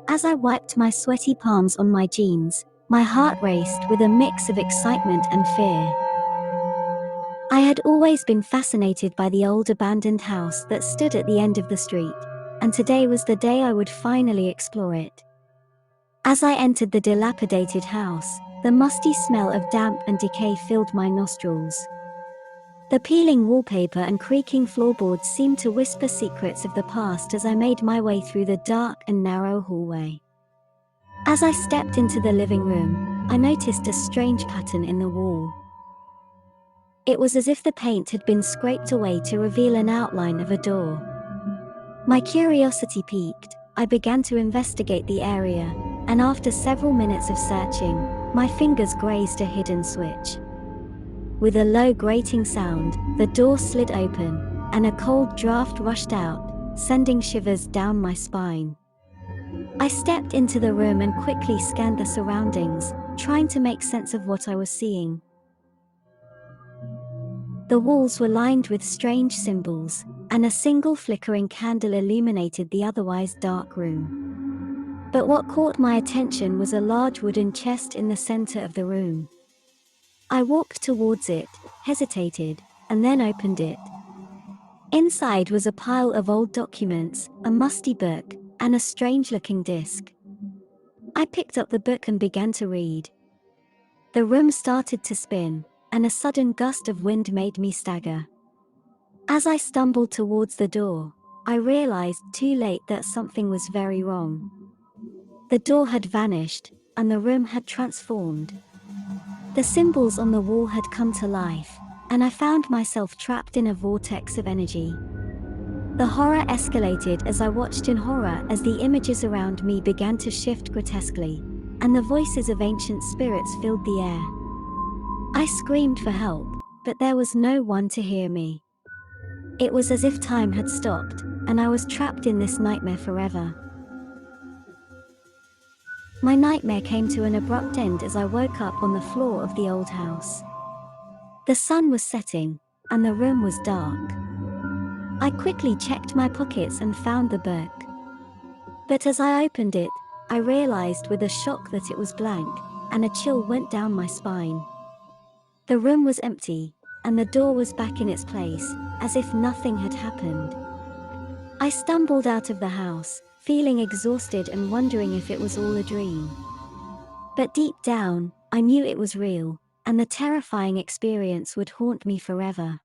As I wiped my sweaty palms on my jeans, my heart raced with a mix of excitement and fear. I had always been fascinated by the old abandoned house that stood at the end of the street, and today was the day I would finally explore it. As I entered the dilapidated house, the musty smell of damp and decay filled my nostrils. The peeling wallpaper and creaking floorboards seemed to whisper secrets of the past as I made my way through the dark and narrow hallway. As I stepped into the living room, I noticed a strange pattern in the wall. It was as if the paint had been scraped away to reveal an outline of a door. My curiosity piqued. I began to investigate the area, and after several minutes of searching, my fingers grazed a hidden switch. With a low grating sound, the door slid open, and a cold draft rushed out, sending shivers down my spine. I stepped into the room and quickly scanned the surroundings, trying to make sense of what I was seeing. The walls were lined with strange symbols, and a single flickering candle illuminated the otherwise dark room. But what caught my attention was a large wooden chest in the center of the room. I walked towards it, hesitated, and then opened it. Inside was a pile of old documents, a musty book, and a strange-looking disc. I picked up the book and began to read. The room started to spin, and a sudden gust of wind made me stagger. As I stumbled towards the door, I realized too late that something was very wrong. The door had vanished, and the room had transformed. The symbols on the wall had come to life, and I found myself trapped in a vortex of energy. The horror escalated as I watched in horror as the images around me began to shift grotesquely, and the voices of ancient spirits filled the air. I screamed for help, but there was no one to hear me. It was as if time had stopped, and I was trapped in this nightmare forever. My nightmare came to an abrupt end as I woke up on the floor of the old house. The sun was setting, and the room was dark. I quickly checked my pockets and found the book. But as I opened it, I realized with a shock that it was blank, and a chill went down my spine. The room was empty, and the door was back in its place, as if nothing had happened. I stumbled out of the house, feeling exhausted and wondering if it was all a dream. But deep down, I knew it was real, and the terrifying experience would haunt me forever.